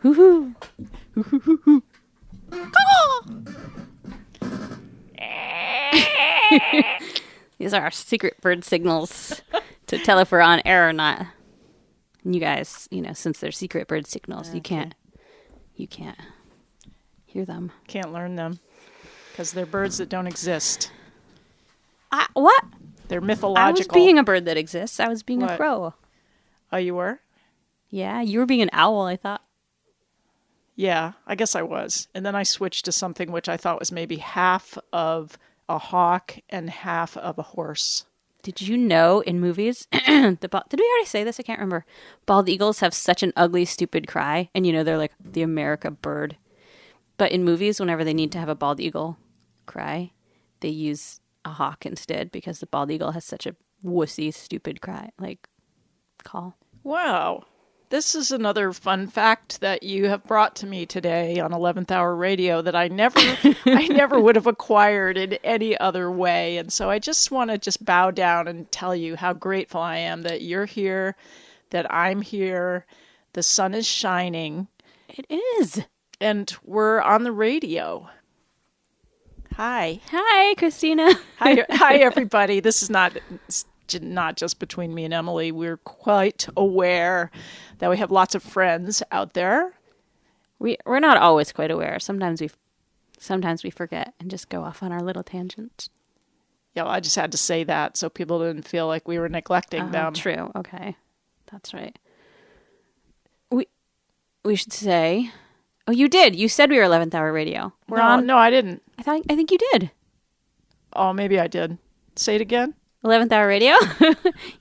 Hoo-hoo. Hoo-hoo-hoo-hoo. These are our secret bird signals to tell if we're on air or not. And you guys, since they're secret bird signals, you can't hear them. Can't learn them because they're birds that don't exist. What? They're mythological. I was being a bird that exists. I was being a crow. Oh, you were? Yeah, you were being an owl, I thought. Yeah, I guess I was. And then I switched to something which I thought was maybe half of a hawk and half of a horse. Did you know in movies, did we already say this? I can't remember. Bald eagles have such an ugly, stupid cry. And they're like the America bird. But in movies, whenever they need to have a bald eagle cry, they use a hawk instead because the bald eagle has such a wussy, stupid call. Wow. This is another fun fact that you have brought to me today on 11th Hour Radio that I never would have acquired in any other way. And so I just want to bow down and tell you how grateful I am that you're here, that I'm here. The sun is shining. It is. And we're on the radio. Hi. Hi, Kristina. Hi, everybody. This is not just between me and Emily. We're quite aware that we have lots of friends out there. We're not always quite aware. Sometimes we forget and just go off on our little tangents. Yeah, well, I just had to say that so people didn't feel like we were neglecting them. True. Okay. That's right. We should say... Oh, you did. You said we were 11th Hour Radio. No, I didn't. I think you did. Oh, maybe I did. Say it again. 11th Hour Radio.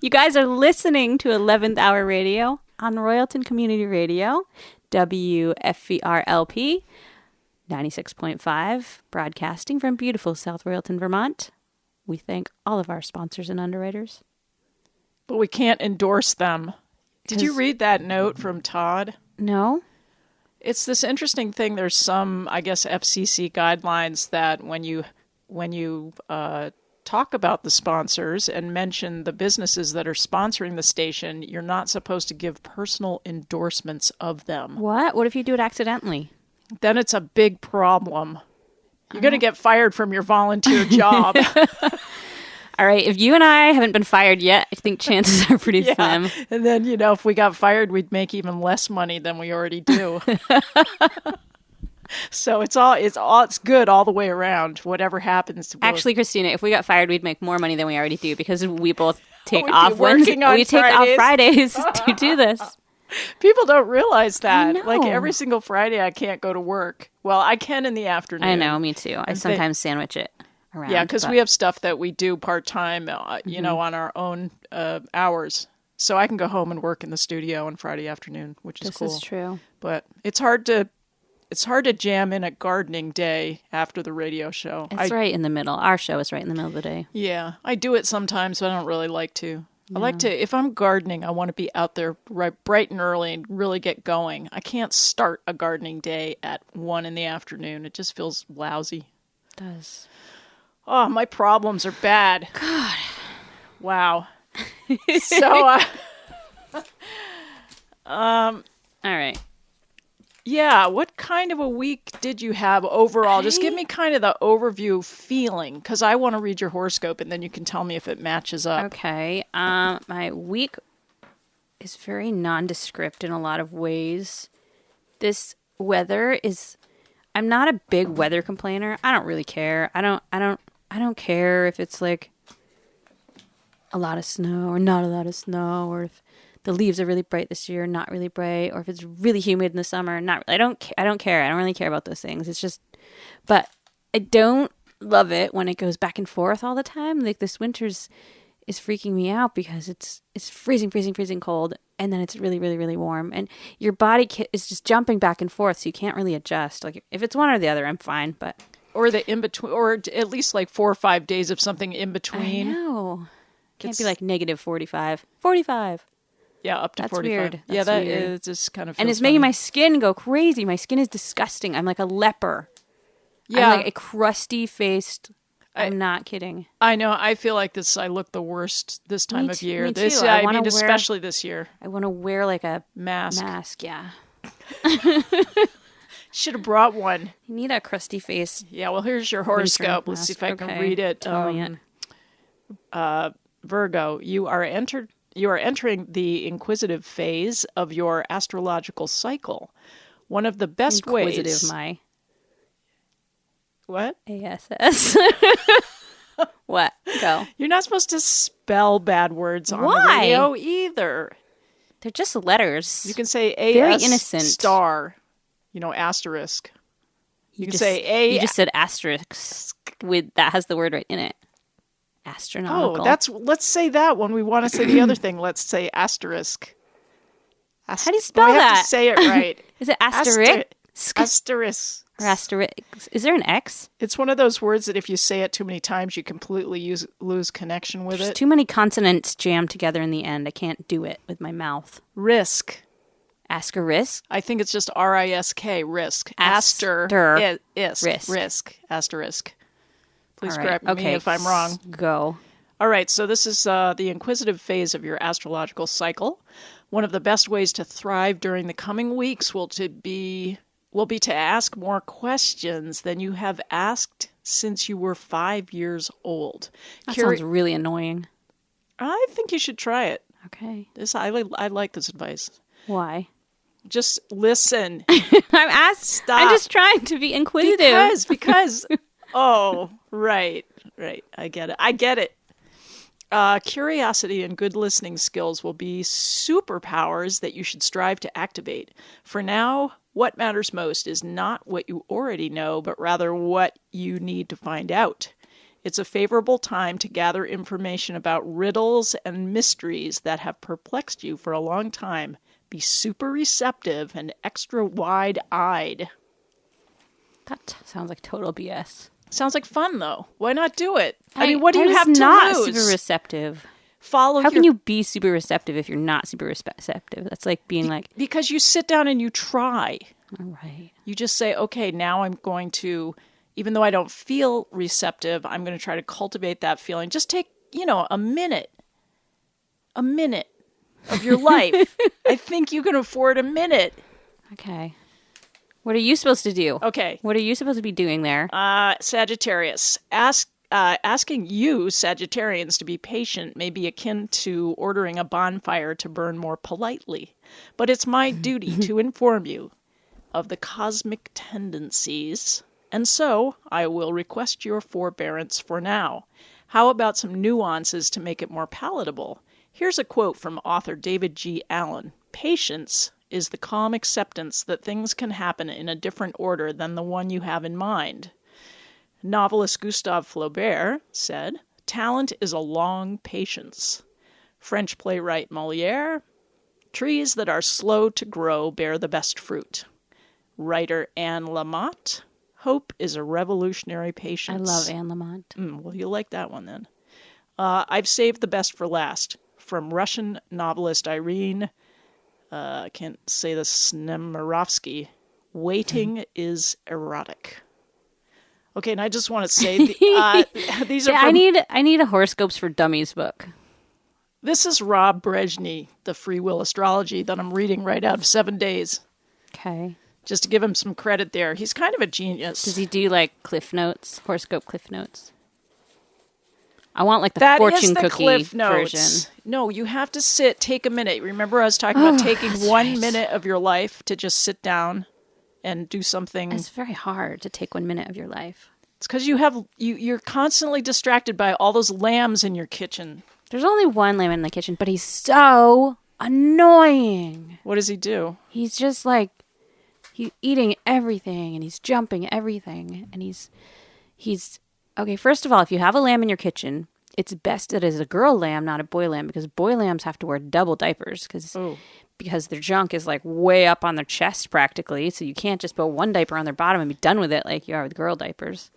You guys are listening to 11th Hour Radio on Royalton Community Radio, WFVRLP 96.5, broadcasting from beautiful South Royalton, Vermont. We thank all of our sponsors and underwriters. But we can't endorse them. Did you read that note from Todd? No. It's this interesting thing. There's some, I guess, FCC guidelines that when you talk about the sponsors and mention the businesses that are sponsoring the station, you're not supposed to give personal endorsements of them. What? What if you do it accidentally? Then it's a big problem. You're going to get fired from your volunteer job. All right. If you and I haven't been fired yet, I think chances are pretty slim. And then, if we got fired, we'd make even less money than we already do. So it's good all the way around. Whatever happens. Actually, Kristina, if we got fired, we'd make more money than we already do because we both take off Fridays to do this. People don't realize that. Like every single Friday, I can't go to work. Well, I can in the afternoon. I know, me too. I sometimes sandwich it. around. Yeah, because we have stuff that we do part-time, on our own hours. So I can go home and work in the studio on Friday afternoon, which is cool. This is true. But it's hard to jam in a gardening day after the radio show. It's right in the middle. Our show is right in the middle of the day. Yeah, I do it sometimes, but I don't really like to. I like to, if I'm gardening, I want to be out there bright and early and really get going. I can't start a gardening day at 1 p.m. It just feels lousy. It does. Oh, my problems are bad. God. Wow. So, all right. Yeah, what kind of a week did you have overall? Just give me kind of the overview feeling, because I want to read your horoscope, and then you can tell me if it matches up. Okay. My week is very nondescript in a lot of ways. This weather is... I'm not a big weather complainer. I don't really care. I don't care if it's like a lot of snow or not a lot of snow, or if the leaves are really bright this year, not really bright, or if it's really humid in the summer, not. I don't care. I don't really care about those things. It's just, but I don't love it when it goes back and forth all the time. Like this winter's is freaking me out because it's freezing cold, and then it's really, really, really warm, and your body is just jumping back and forth, so you can't really adjust. Like if it's one or the other, I'm fine, but or the in between, or at least like 4 or 5 days of something in between. I know. Can't be like negative 45. 45. Yeah, up to That's 45. Weird. Yeah, That's that weird. is just kind of. And it's funny. making my skin go crazy. My skin is disgusting. I'm like a leper. Yeah, I'm like a crusty faced. I'm not kidding. I know. I feel like this. I look the worst this time of year. Me This, too. I mean, especially this year. I want to wear like a mask. Yeah. Should have brought one. You need a crusty face. Yeah. Well, here's your horoscope. Let's see if I can read it. Virgo, you are entering the inquisitive phase of your astrological cycle. One of the best ways. My. What? ASS. What? Go. You're not supposed to spell bad words on Why? the radio either. They're just letters. You can say Very AS innocent. star, asterisk. You can say A. You just said asterisk with that has the word right in it. Astronomical. Oh, let's say that when we want to say the other thing. Let's say asterisk. How do you spell that? I have to say it right. Is it asterisk? Asterisk. Or asterisk. Is there an X? It's one of those words that if you say it too many times, you completely lose connection with it. Too many consonants jammed together in the end. I can't do it with my mouth. Risk. Asterisk? I think it's just R-I-S-K, risk. Risk. Asterisk. Please correct me if I'm wrong. Go. All right, so this is the inquisitive phase of your astrological cycle. One of the best ways to thrive during the coming weeks will be to ask more questions than you have asked since you were 5 years old. That sounds really annoying. I think you should try it. Okay. I like this advice. Why? Just listen. Stop. I'm just trying to be inquisitive. Because. Oh, right. I get it. Curiosity and good listening skills will be superpowers that you should strive to activate. For now, what matters most is not what you already know, but rather what you need to find out. It's a favorable time to gather information about riddles and mysteries that have perplexed you for a long time. Be super receptive and extra wide-eyed. That sounds like total BS. Sounds like fun, though. Why not do it? I mean, what do you have to lose? Not super receptive. How can you be super receptive if you're not super receptive? That's like being like... Because you sit down and you try. All right. You just say, okay, now I'm going to, even though I don't feel receptive, I'm going to try to cultivate that feeling. Just take, a minute of your life. I think you can afford a minute. Okay. What are you supposed to do? Okay. What are you supposed to be doing there? Sagittarius. Asking you, Sagittarians, to be patient may be akin to ordering a bonfire to burn more politely. But it's my duty to inform you of the cosmic tendencies, and so I will request your forbearance for now. How about some nuances to make it more palatable? Here's a quote from author David G. Allen. Patience is the calm acceptance that things can happen in a different order than the one you have in mind. Novelist Gustave Flaubert said, "Talent is a long patience." French playwright Molière, "Trees that are slow to grow bear the best fruit." Writer Anne Lamott, "Hope is a revolutionary patience." I love Anne Lamott. Well, you'll like that one then. I've saved the best for last. From Russian novelist Irene, I can't say this, Nemirovsky, "Waiting is erotic." Okay, and I just want to say, these are from, I need a horoscopes for dummies book. This is Rob Brezhny, the free will astrology that I'm reading right out of 7 Days. Okay. Just to give him some credit there. He's kind of a genius. Does he do like Cliff Notes, horoscope Cliff Notes? I want like the That fortune is the cookie Cliff Notes version. No, you have to take a minute. Remember I was talking about taking 1 minute of your life to just sit down and do something. It's very hard to take 1 minute of your life. It's because you're constantly distracted by all those lambs in your kitchen. There's only one lamb in the kitchen, but he's so annoying. What does he do? He's just like, he's eating everything and he's jumping everything. And he's okay, first of all, if you have a lamb in your kitchen, it's best that it is a girl lamb, not a boy lamb, because boy lambs have to wear double diapers because their junk is like way up on their chest practically. So you can't just put one diaper on their bottom and be done with it like you are with girl diapers.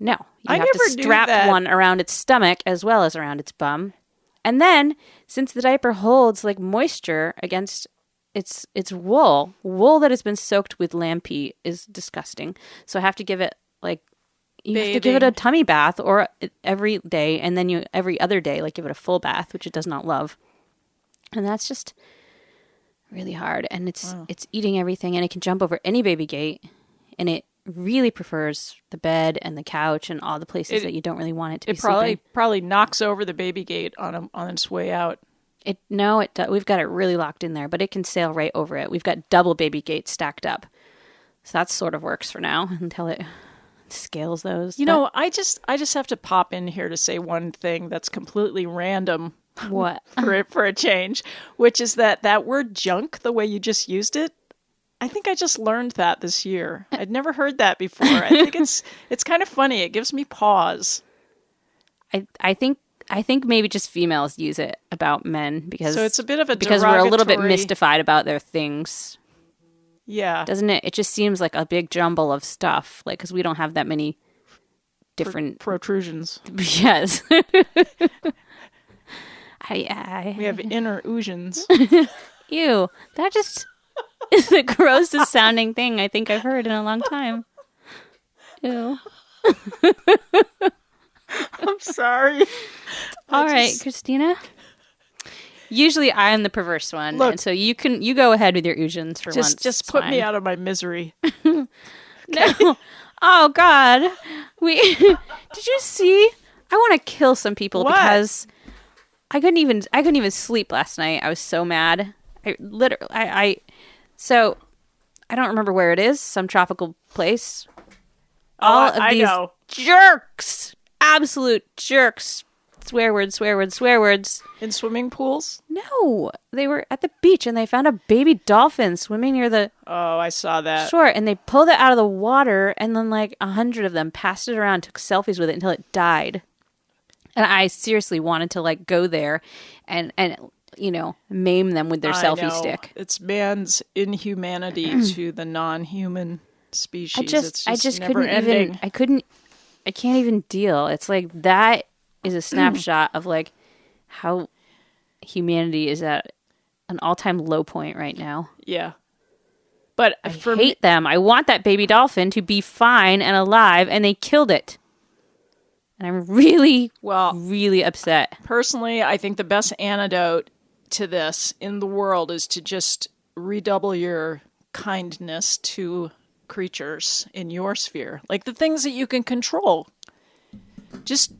No, you have to strap one around its stomach as well as around its bum. And then, since the diaper holds like moisture against its wool that has been soaked with lamb pee is disgusting. So I have to give it have to give it a tummy bath or every day, and then every other day give it a full bath, which it does not love. And that's just really hard. And it's eating everything, and it can jump over any baby gate, and it really prefers the bed and the couch and all the places that you don't really want it to be sleeping. It probably knocks over the baby gate on its way out. We've got it really locked in there, but it can sail right over it. We've got double baby gates stacked up. So that sort of works for now until it scales those. I just have to pop in here to say one thing that's completely random. What? for a change, which is that word junk, the way you just used it, I think I just learned that this year. I'd never heard that before. I think it's kind of funny. It gives me pause. I think maybe just females use it about men because so it's a bit of a because we're a little bit mystified about their things. Yeah, doesn't it? It just seems like a big jumble of stuff, because we don't have that many different protrusions. Yes. We have inner oozsions. Ew, that just is the grossest sounding thing I think I've heard in a long time. Ew. I'm sorry. All right, Kristina. Usually I'm the perverse one, and so you go ahead with your oozsions for once. Just put me out of my misery. No. Oh God. Did you see? I want to kill some people because I couldn't even sleep last night. I was so mad. So I don't remember where it is, some tropical place. All of these jerks, absolute jerks, swear words. In swimming pools? No, they were at the beach and they found a baby dolphin swimming near the... Oh, I saw that. Sure, and they pulled it out of the water and then 100 of them passed it around, took selfies with it until it died. And I seriously wanted to go there and maim them with their selfie stick. It's man's inhumanity to the non-human species. I just couldn't even. I can't even deal. It's that is a snapshot of how humanity is at an all-time low point right now. Yeah. But I hate them. I want that baby dolphin to be fine and alive, and they killed it. And I'm really upset. Personally, I think the best antidote to this in the world is to just redouble your kindness to creatures in your sphere. The things that you can control. Just,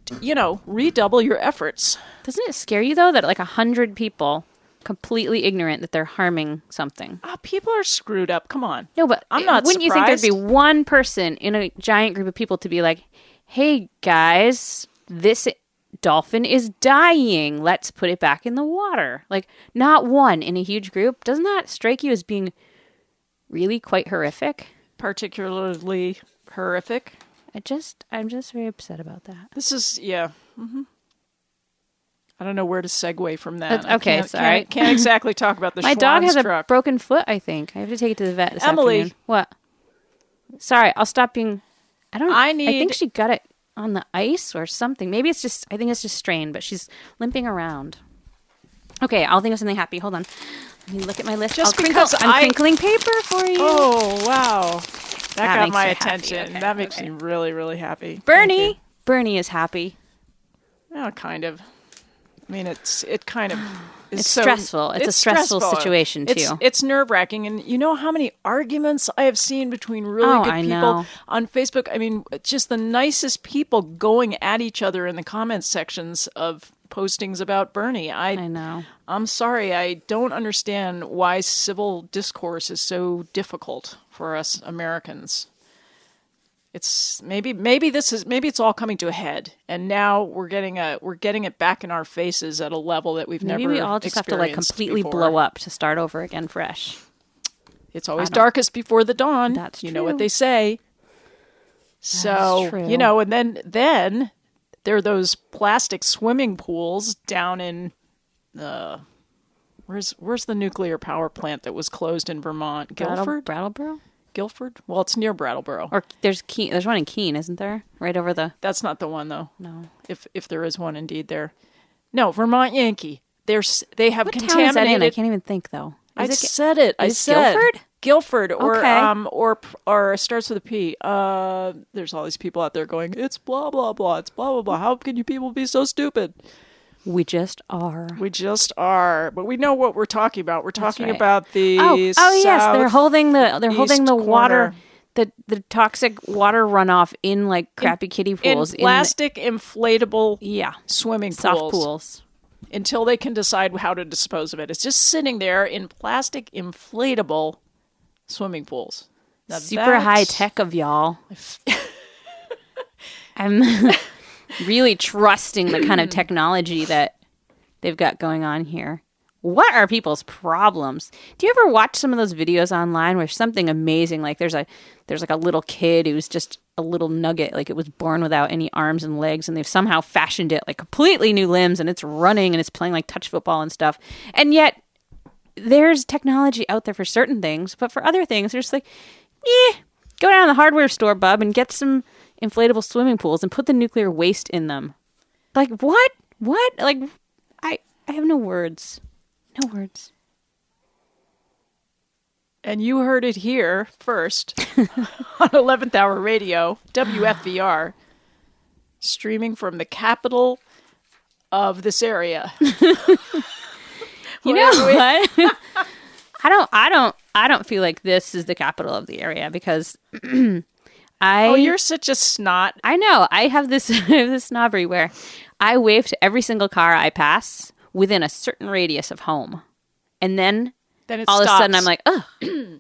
redouble your efforts. Doesn't it scare you, though, that 100 people completely ignorant that they're harming something? People are screwed up. Come on. No, but I'm not wouldn't surprised. You think there'd be one person in a giant group of people to be like, hey, guys, this dolphin is dying. Let's put it back in the water. Not one in a huge group. Doesn't that strike you as being really quite horrific? Particularly horrific. I'm just very upset about that. This is, yeah. I don't know where to segue from that. Okay, sorry. Can't exactly talk about the My dog has truck. a broken foot, I think. I have to take it to the vet this Emily. afternoon. What? Sorry, I'll stop being... I think she got it on the ice or something. Maybe it's just... I think it's just strained, but she's limping around. Okay, I'll think of something happy. Hold on. Let me look at my list. Just because I'm crinkling paper for you. Oh, wow. That got my makes me happy. attention. Okay, that makes me really, really happy. Bernie is happy. Oh, kind of. I mean, it kind of is It's so stressful. It's a stressful situation, too. It's nerve-wracking. And you know how many arguments I have seen between really good people on Facebook? I mean, just the nicest people going at each other in the comments sections of postings about Bernie. I know. I'm sorry. I don't understand why civil discourse is so difficult for us Americans. It's maybe it's all coming to a head, and now we're getting it back in our faces at a level that we've never experienced. Maybe we all just have to like completely blow up to start over again fresh. It's always darkest before the dawn. That's true. You know what they say. So, you know, and then there are those plastic swimming pools down in where's the nuclear power plant that was closed in Vermont? Guilford? Brattleboro? Guilford? Well, it's near Brattleboro. Or there's one in Keene, isn't there? Right over the... That's not the one, though. No. If there is one indeed there. No, Vermont Yankee. They have what contaminated... town is that in? I can't even think, though. I said it. I said Guilford? Guilford, or okay. or starts with a P. There's all these people out there going, it's blah blah blah, it's blah blah blah. How can you people be so stupid? We just are. But we know what we're talking about. We're talking about the yes, they're holding the water, corner. the toxic water runoff in like crappy kiddie pools, in plastic inflatable swimming soft pools. Until they can decide how to dispose of it. It's just sitting there in plastic inflatable swimming pools. Now super high tech of y'all. I'm really trusting the kind of technology that they've got going on here. What are people's problems? Do you ever watch some of those videos online where something amazing, like there's like a little kid who's just a little nugget, like it was born without any arms and legs, and they've somehow fashioned it like completely new limbs, and it's running and it's playing like touch football and stuff. And yet there's technology out there for certain things, but for other things, there's like, go down to the hardware store, bub, and get some inflatable swimming pools and put the nuclear waste in them. Like, what? Like, I have no words. No words. And you heard it here first on 11th Hour Radio, WFVR, streaming from the capital of this area. You know what? I don't feel like this is the capital of the area because you're such a snot. I know. I have this snobbery where I wave to every single car I pass within a certain radius of home. And then it all stops. of a sudden I'm like, oh,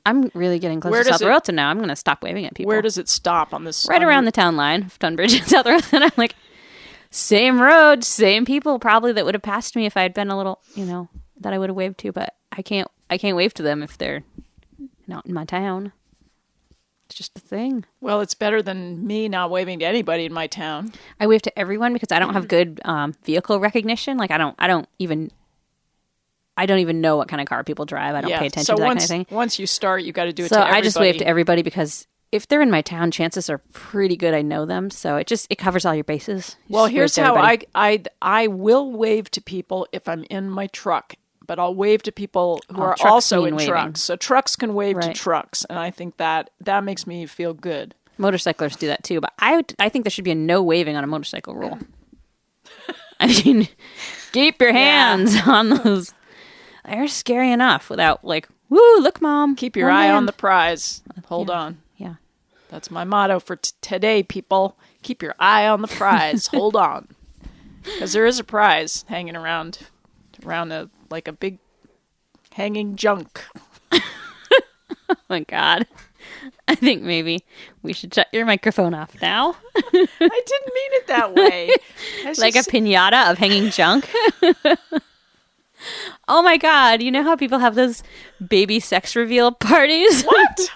I'm really getting close to South Royalton now. I'm going to stop waving at people. Where does it stop on this? Right around the town line of Tunbridge and South Royalton. I'm like, same road, same people probably that would have passed me if I had been a little, that I would have waved to, but I can't wave to them if they're not in my town. It's just a thing. Well, it's better than me not waving to anybody in my town. I wave to everyone because I don't have good vehicle recognition. Like I don't even know what kind of car people drive. I don't pay attention to that kind of thing. Once you start, you got to do it to everybody. everybody. So I just wave to everybody because if they're in my town, chances are pretty good I know them. So it covers all your bases. Well, here's how I will wave to people if I'm in my truck. But I'll wave to people who are also in trucks. So trucks can wave to trucks. And I think that makes me feel good. Motorcyclers do that too. But I think there should be a no waving on a motorcycle rule. I mean, keep your hands on those. They're scary enough without like, woo, look, Mom. Keep your eye on the prize. Hold on. Yeah. That's my motto for today, people. Keep your eye on the prize. Hold on. Because there is a prize hanging around like a big hanging junk. Oh my God. I think maybe we should shut your microphone off now. I didn't mean it that way. Like a piñata of hanging junk. Oh my God. You know how people have those baby sex reveal parties? What?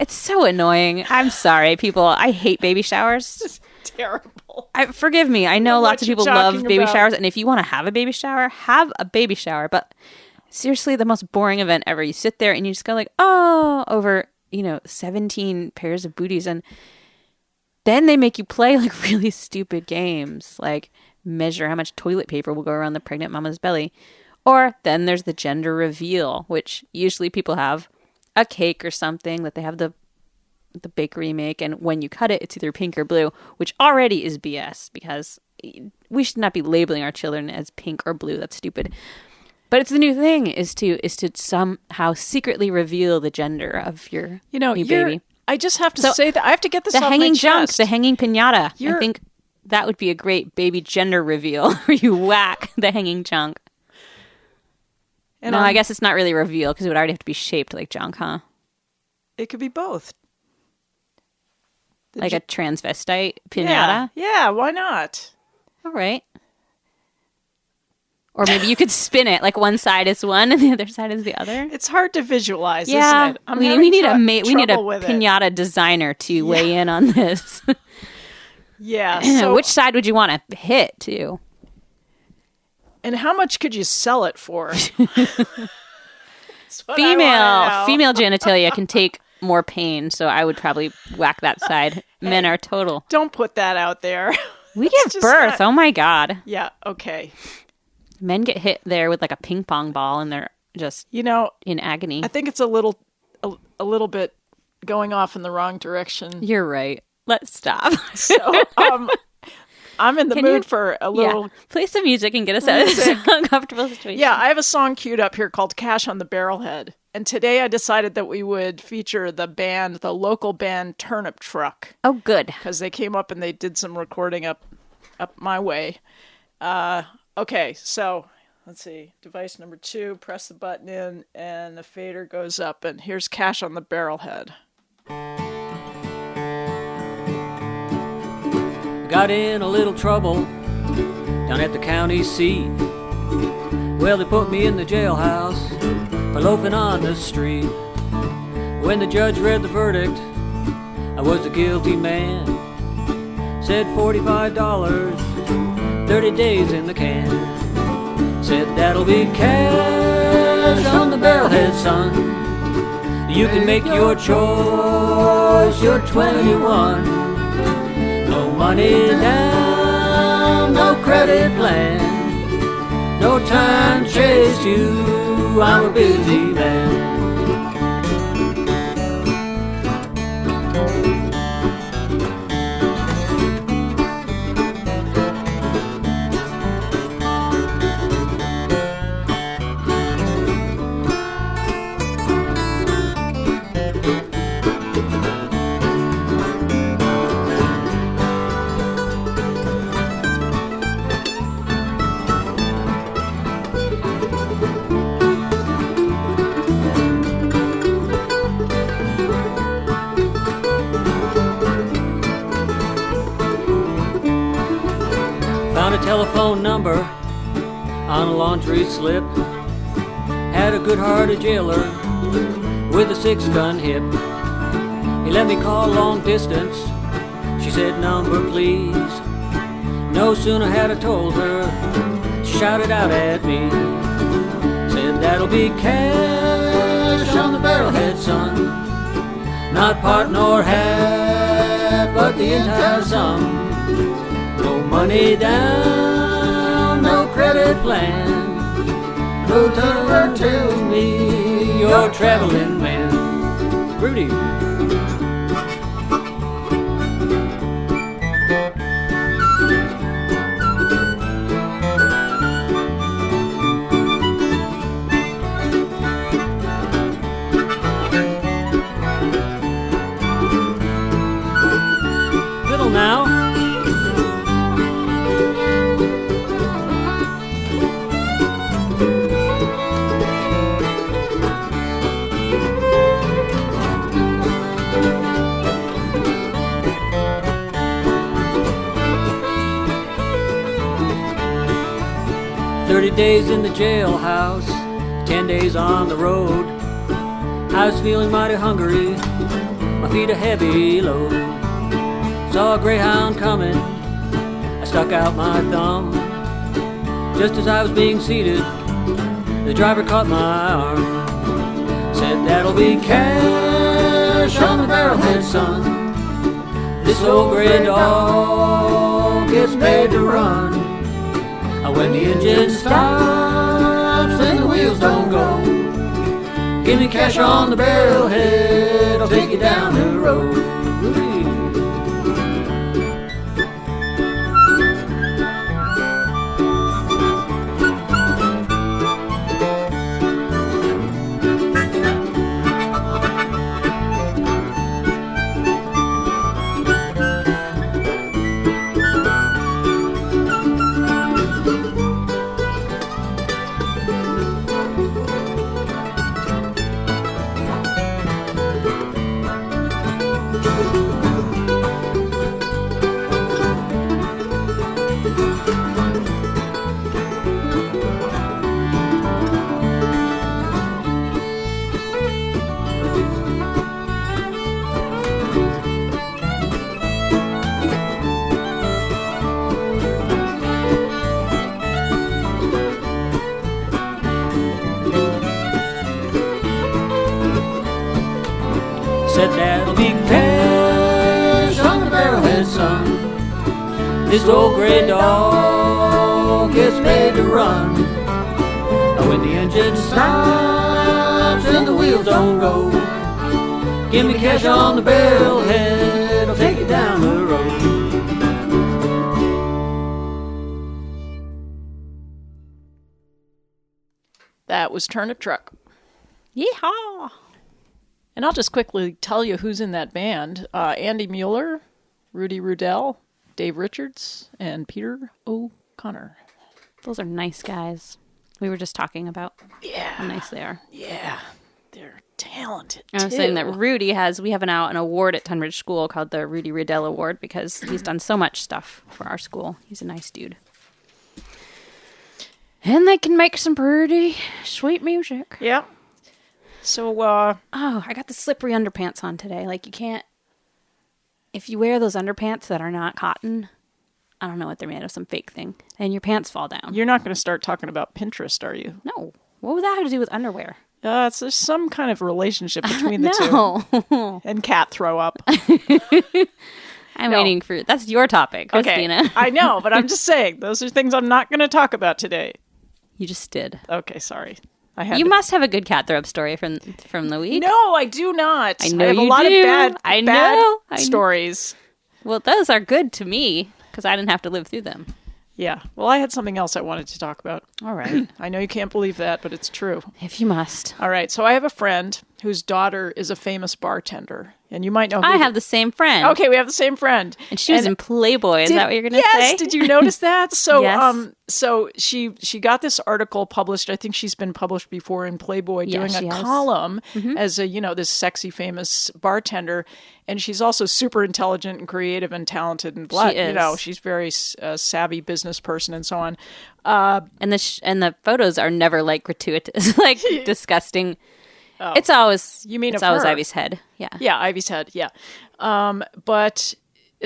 It's so annoying. I'm sorry, people. I hate baby showers. It's terrible. Forgive me. I know lots of people love baby about. showers, and if you want to have a baby shower, have a baby shower. But seriously, the most boring event ever. You sit there and you just go like, oh, over 17 pairs of booties, and then they make you play like really stupid games, like measure how much toilet paper will go around the pregnant mama's belly. Or then there's the gender reveal, which usually people have a cake or something that they have the bakery make, and when you cut it, it's either pink or blue, which already is BS because we should not be labeling our children as pink or blue. That's stupid. But it's the new thing is to somehow secretly reveal the gender of your new baby. I just have to say that I have to get this off my chest. The hanging junk, the hanging piñata. I think that would be a great baby gender reveal where you whack the hanging junk. And I guess it's not really a reveal because it would already have to be shaped like junk, huh? It could be both. Like a transvestite piñata? Yeah, why not? All right. Or maybe you could spin it, like one side is one and the other side is the other. It's hard to visualize, isn't it? We need a piñata designer to weigh in on this. Yeah. So, which side would you want to hit to? And how much could you sell it for? Female genitalia can take more pain, so I would probably whack that side. Men are total. Don't put that out there. We give birth. Oh my God. Yeah. Okay. Men get hit there with like a ping pong ball, and they're just in agony. I think it's a little bit going off in the wrong direction. You're right. Let's stop. So I'm in the mood for a little... Yeah. Play some music and get us out of this uncomfortable situation. Yeah, I have a song queued up here called Cash on the Barrelhead. And today I decided that we would feature the local band Turnip Truck. Oh, good. Because they came up and they did some recording up my way. Okay, so let's see. Device number 2, press the button in, and the fader goes up. And here's Cash on the Barrelhead. Got in a little trouble down at the county seat. Well, they put me in the jailhouse for loafing on the street. When the judge read the verdict, I was a guilty man. Said $45, 30 days in the can. Said that'll be cash on the barrelhead, son. You can make your choice, you're 21. No money down, no credit plan, no time to chase you, I'm a busy man. Found a telephone number on a laundry slip. Had a good-hearted jailer with a 6-gun hip. He let me call long distance. She said, number please. No sooner had I told her, she shouted out at me. Said, that'll be cash on the barrelhead, son. Not part nor half, but the entire sum. No money down, no credit plan. No turn tells me you're a traveling man. Rudy. Fiddle now. Days in the jailhouse, 10 days on the road. I was feeling mighty hungry, my feet a heavy load. Saw a greyhound coming, I stuck out my thumb. Just as I was being seated, the driver caught my arm. Said, that'll be cash on the barrelhead, son. This old gray dog gets paid to run. When the engine stops and the wheels don't go, give me cash on the barrelhead, I'll take you down the road. Said that'll be cash on the barrelhead, son. This old gray dog gets paid to run. When the engine stops and the wheels don't go, give me cash on the barrelhead, I'll take you down the road. That was Turnip Truck. Yeehaw! And I'll just quickly tell you who's in that band. Andy Mueller, Rudy Rudell, Dave Richards, and Peter O'Connor. Those are nice guys. We were just talking about how nice they are. Yeah, they're talented, I was saying that Rudy we have an award at Tunbridge School called the Rudy Riddell Award because he's done so much stuff for our school. He's a nice dude. And they can make some pretty sweet music. Yeah. So, oh, I got the slippery underpants on today. Like, you can't, if you wear those underpants that are not cotton, I don't know what they're made of, some fake thing, and your pants fall down. You're not going to start talking about Pinterest, are you? No. What would that have to do with underwear? There's some kind of relationship between the two. And cat throw up. I'm waiting for, that's your topic, Kristina. Okay. I know, but I'm just saying, those are things I'm not going to talk about today. You just did. Okay, sorry. You must have a good cat throw up story from the week. No, I do not. I know I have you a lot do. of bad stories. Well, those are good to me because I didn't have to live through them. Yeah. Well, I had something else I wanted to talk about. All right. I know you can't believe that, but it's true. If you must. All right. So I have a friend whose daughter is a famous bartender. And you might know who I have the same friend. Okay, we have the same friend. And she was in Playboy. Is that what you're going to say? Yes. Did you notice that? So, yes. So she got this article published. I think she's been published before in Playboy, doing a column as a, this sexy, famous bartender. And she's also super intelligent and creative and talented and She is. She's very savvy business person and so on. And the photos are never like gratuitous, like disgusting. Oh. It's always always Ivy's head. Yeah. Yeah, Ivy's head. Yeah. But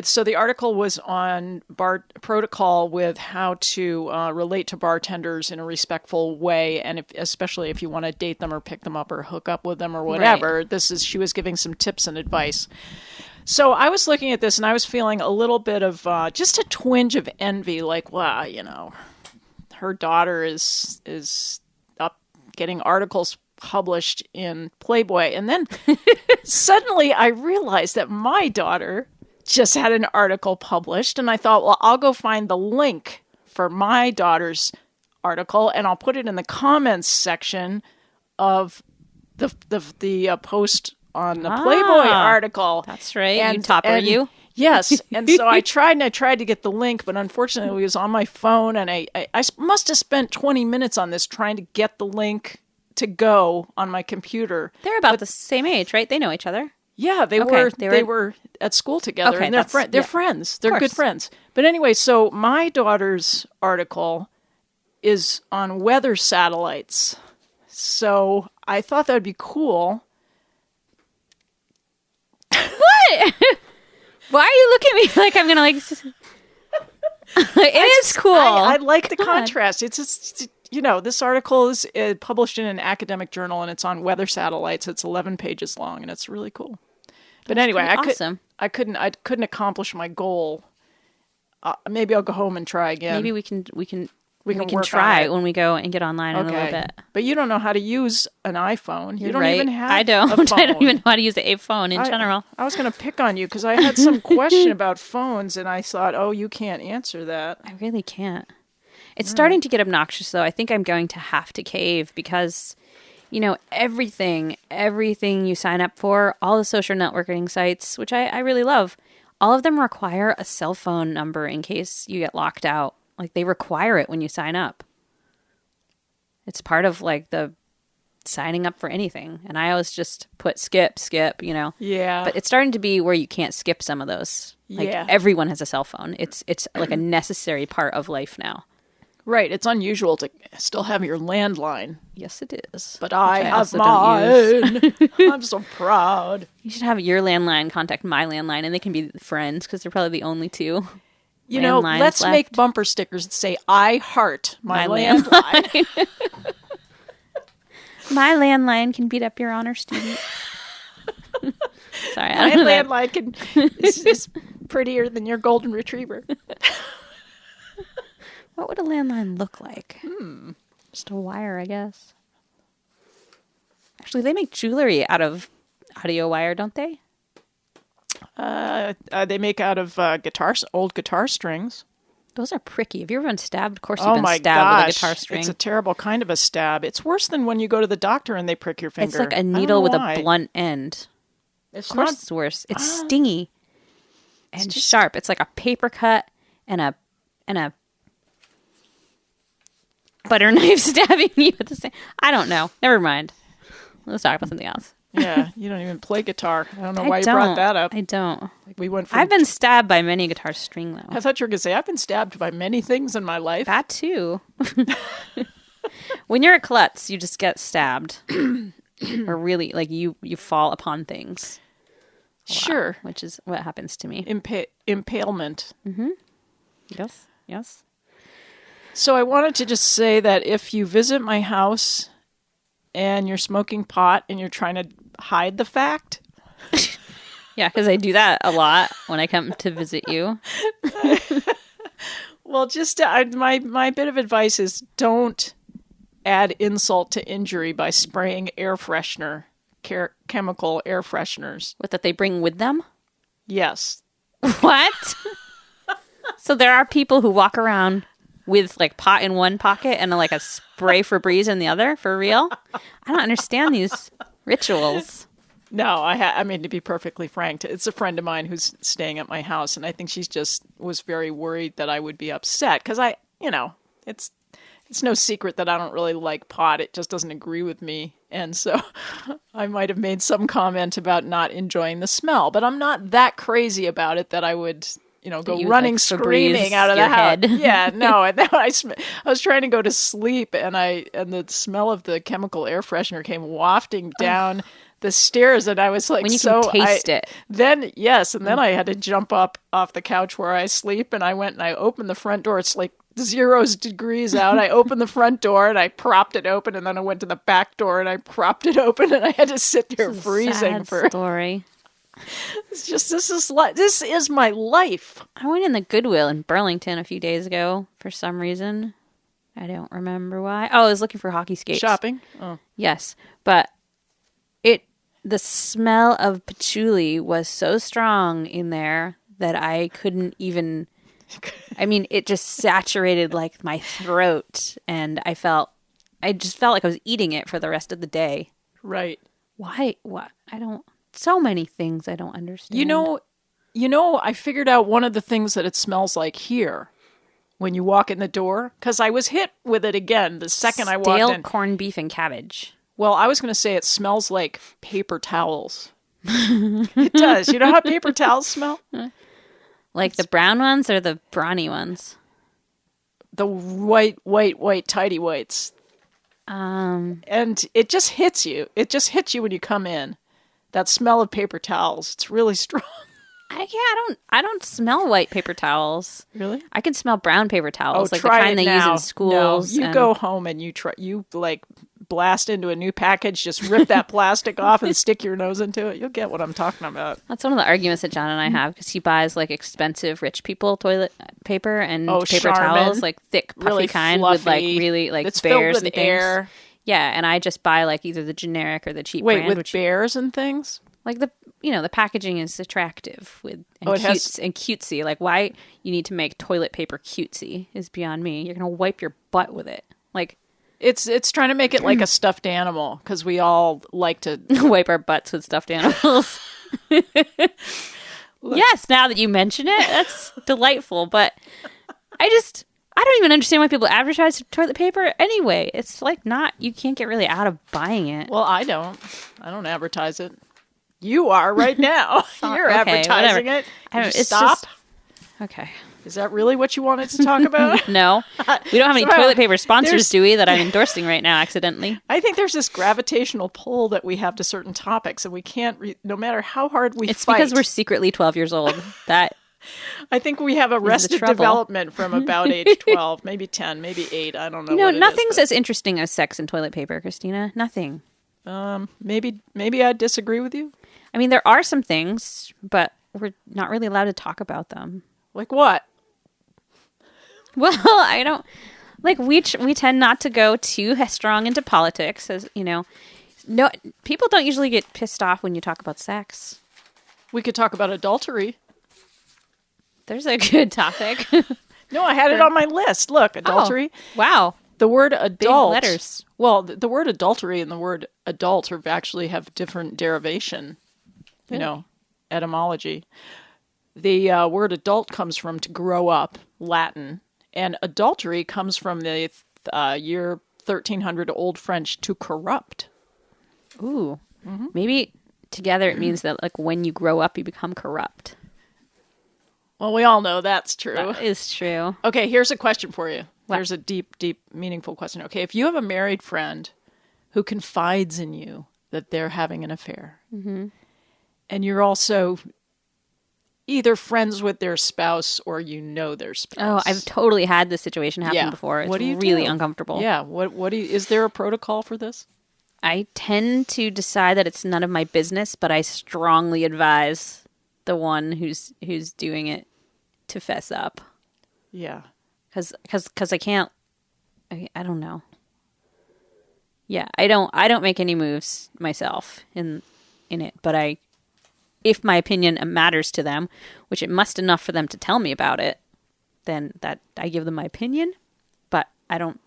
so the article was on protocol with how to relate to bartenders in a respectful way, and especially if you want to date them or pick them up or hook up with them or whatever. Right. She was giving some tips and advice. So I was looking at this and I was feeling a little bit of just a twinge of envy, like, wow, her daughter is up getting articles published in Playboy. And then suddenly I realized that my daughter just had an article published, and I thought, well, I'll go find the link for my daughter's article and I'll put it in the comments section of the post on the Playboy article. That's right. You. Yes. And so I tried to get the link, but unfortunately it was on my phone, and I must have spent 20 minutes on this trying to get the link to go on my computer. They're about the same age, right? They know each other. Yeah, they were at school together, and they're friends. They're good friends. But anyway, so my daughter's article is on weather satellites. So I thought that would be cool. What? Why are you looking at me like I'm gonna like? It is cool. I like the Come on. contrast. It's just, this article is published in an academic journal, and it's on weather satellites. It's 11 pages long, and it's really cool. But anyway, awesome. I couldn't accomplish my goal. Maybe I'll go home and try again. Maybe we can work try on it. when we go and get online in a little bit. But you don't know how to use an iPhone. You You're don't right. even have I don't. a phone. I don't even know how to use a phone in general. I was going to pick on you because I had some question about phones, and I thought, oh, you can't answer that. I really can't. It's starting to get obnoxious, though. I think I'm going to have to cave because, everything you sign up for, all the social networking sites, which I really love, all of them require a cell phone number in case you get locked out. Like, they require it when you sign up. It's part of, like, the signing up for anything. And I always just put skip, Yeah. But it's starting to be where you can't skip some of those. Like, Yeah. everyone has a cell phone. It's like a necessary part of life now. Right. It's unusual to still have your landline. Yes, it is. But I have also don't use. mine. I'm so proud. You should have your landline contact my landline, and they can be friends because they're probably the only two. Landlines Let's left. make bumper stickers that say, I heart my landline. My landline can beat up your honor student. Sorry, I My don't know that. landline is prettier than your golden retriever. What would a landline look like? Just a wire, I guess. Actually, they make jewelry out of audio wire, don't they? They make out of old guitar strings. Those are pricky. Have you ever been stabbed? Of course you've Oh been my stabbed with a gosh, guitar string. it's a terrible kind of a stab. It's worse than when you go to the doctor and they prick your finger. It's like I a don't know needle with why. a blunt end. It's Of course not. it's worse. It's stingy and just- sharp. It's like a paper cut and a butter knife stabbing you at the same. I don't know. Never mind. Let's talk about something else. Yeah, you don't even play guitar. I don't know I why you don't. brought that up. I don't. Like we went from. I've been stabbed by many guitar string though. I thought you were going to say I've been stabbed by many things in my life. That too. When you're a klutz, you just get stabbed, or really like you fall upon things. Sure. Which is what happens to me. Impalement. Yes. So I wanted to just say that if you visit my house and you're smoking pot and you're trying to hide the fact, Yeah, because I do that a lot when I come to visit you. well, just my bit of advice is don't add insult to injury by spraying air freshener, chemical air fresheners. What that they bring with them? Yes. What? So there are people who walk around with like pot in one pocket and like a spray Febreze in the other, for real? I don't understand these rituals. No, I mean, to be perfectly frank, it's a friend of mine who's staying at my house, and I think she's just was very worried that I would be upset because it's no secret that I don't really like pot. It just doesn't agree with me. And so I might have made some comment about not enjoying the smell, but I'm not that crazy about it that I would, go You, running like, screaming Febreze out of the your house. head. Yeah, no. And then I was trying to go to sleep, and the smell of the chemical air freshener came wafting down the stairs, and I was like, When you can taste it. Then, yes, and then I had to jump up off the couch where I sleep, and I went and I opened the front door. It's like 0 degrees out. I opened the front door, and I propped it open, and then I went to the back door, and I propped it open, and I had to sit there freezing Sad for. story. It's just this is my life. I went in the Goodwill in Burlington a few days ago for some reason. I don't remember why. Oh, I was looking for hockey skates. Shopping. Oh. Yes, but the smell of patchouli was so strong in there that I couldn't even. I mean, it just saturated like my throat, and I just felt like I was eating it for the rest of the day. Right. Why? What? I don't. So many things I don't understand. I figured out one of the things that it smells like here when you walk in the door, because I was hit with it again the second I walked in. Corned beef and cabbage. Well, I was going to say it smells like paper towels. It does. You know how paper towels smell? Like the brown ones or the brawny ones? The white tidy whites. And it just hits you. It just hits you when you come in. That smell of paper towels. It's really strong. I don't smell white paper towels. Really? I can smell brown paper towels, like the try kind it they use now. in schools. No, you go home and you like blast into a new package, just rip that plastic off and stick your nose into it. You'll get what I'm talking about. That's one of the arguments that John and I have, because he buys like expensive rich people toilet paper and paper towels, like thick, puffy really kind fluffy, with like really like it's bears filled with and things. air. Yeah, and I just buy like either the generic or the cheap Wait, brand. with bears and things? Like the packaging is attractive and cutesy. Like why you need to make toilet paper cutesy is beyond me. You're gonna wipe your butt with it. Like it's trying to make it like a stuffed animal, because we all like to wipe our butts with stuffed animals. Yes, now that you mention it, that's delightful. But I don't even understand why people advertise toilet paper anyway. It's like you can't get really out of buying it. Well, I don't advertise it. You are right now. You're okay, advertising whatever. it. It's Stop. Okay. Is that really what you wanted to talk about? No. We don't have any So, toilet paper sponsors, there's- do we, that I'm endorsing right now accidentally? I think there's this gravitational pull that we have to certain topics, and we can't, no matter how hard we It's fight. because we're secretly 12 years old. That I think we have arrested trouble. development from about age 12, maybe 10, maybe 8. I don't know. No, what it nothing's is, as interesting as sex and toilet paper, Kristina. Nothing. maybe I disagree with you. I mean, there are some things, but we're not really allowed to talk about them. Like what? Well, I don't like we tend not to go too strong into politics, as you know. No, people don't usually get pissed off when you talk about sex. We could talk about adultery. There's a good topic. No, I had it on my list. Look, adultery. Oh, wow. The word adult. letters. Well, the word adultery and the word adult actually have different derivation, etymology. The word adult comes from to grow up, Latin, and adultery comes from the year 1300 Old French, to corrupt. Ooh. Mm-hmm. Maybe together it means that like when you grow up, you become corrupt. Well, we all know that's true. That is true. Okay, here's a question for you. What? There's a deep, deep, meaningful question. Okay, if you have a married friend who confides in you that they're having an affair, and you're also either friends with their spouse or their spouse. Oh, I've totally had this situation happen before. It's What do you really do? uncomfortable. Yeah. What do you, is there a protocol for this? I tend to decide that it's none of my business, but I strongly advise the one who's doing it to fess up. Yeah. Because I can't. I don't know. Yeah, I don't make any moves myself in it, but if my opinion matters to them, which it must enough for them to tell me about it, then that I give them my opinion, but I don't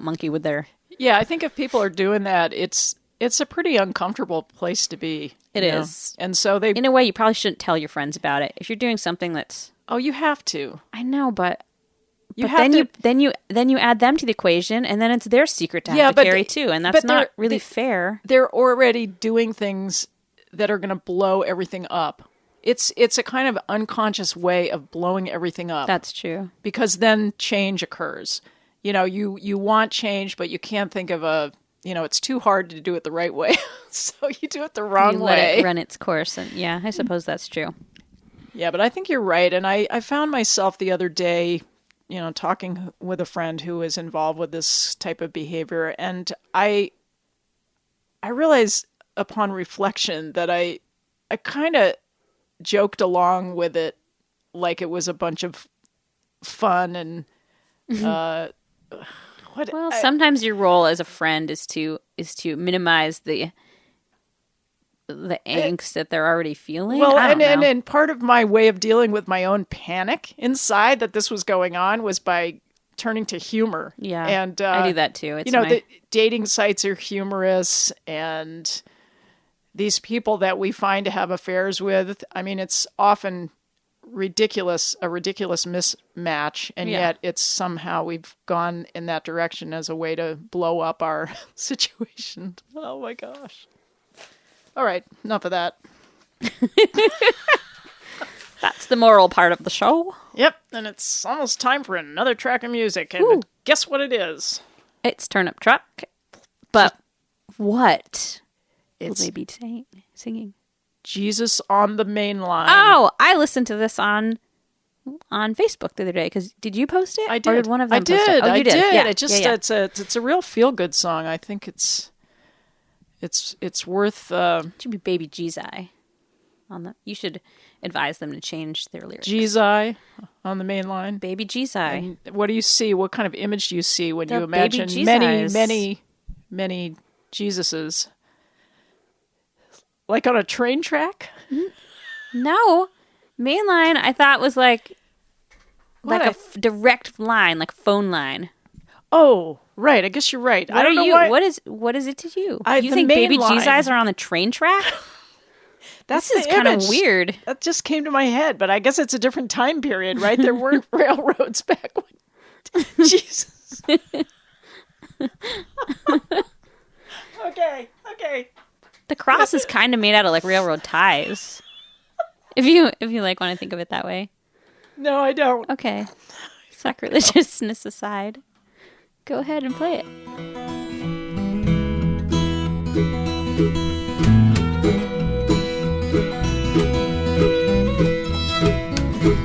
monkey with their. Yeah, I think if people are doing that, it's a pretty uncomfortable place to be. It is. And so in a way, you probably shouldn't tell your friends about it if you're doing something that's. Oh, you have to. I know, but. You but have then you add them to the equation, and then it's their secret to have to carry too, and that's not really fair. They're already doing things that are going to blow everything up. It's a kind of unconscious way of blowing everything up. That's true. Because then change occurs. You want change, but you can't think of it's too hard to do it the right way. So you do it the wrong way. Let it run its course. And yeah, I suppose that's true. Yeah, but I think you're right. And I found myself the other day, talking with a friend who is involved with this type of behavior. And I realized upon reflection that I kind of joked along with it like it was a bunch of fun and sometimes your role as a friend is to minimize the angst that they're already feeling. Well, I don't know. and part of my way of dealing with my own panic inside that this was going on was by turning to humor. Yeah, and I do that too. It's the dating sites are humorous, and these people that we find to have affairs with, I mean, it's often a ridiculous mismatch, and yet it's somehow we've gone in that direction as a way to blow up our situation. Oh my gosh. All right, enough of that. That's the moral part of the show. Yep, and it's almost time for another track of music, and guess what it is? It's Turnip Truck. But what? Will It's they be singing? Jesus on the Main Line. Oh, I listened to this on Facebook the other day. Because did you post it? I did. Or did one of them I post it? did. Oh, you I did. Yeah. It just it's a real feel good song. I think it's worth. It should be Baby Jesus. You should advise them to change their lyrics. Jesus on the Main Line. Baby Jesus. And what do you see? What kind of image do you see when The you imagine baby many, Jesus. many, many Jesuses? Like on a train track? No. Mainline, I thought was like What? a direct line, like phone line. Oh, right. I guess you're right. I don't know why. What is it to you? The You think main Baby line. Jesus are on the train track? That's This is the kind of image. weird. That just came to my head, but I guess it's a different time period, right? There weren't railroads back when. Jesus. Okay. The cross is kind of made out of like railroad ties. If you like want to think of it that way. No, I don't. Okay. Sacrilegiousness aside. Go ahead and play it.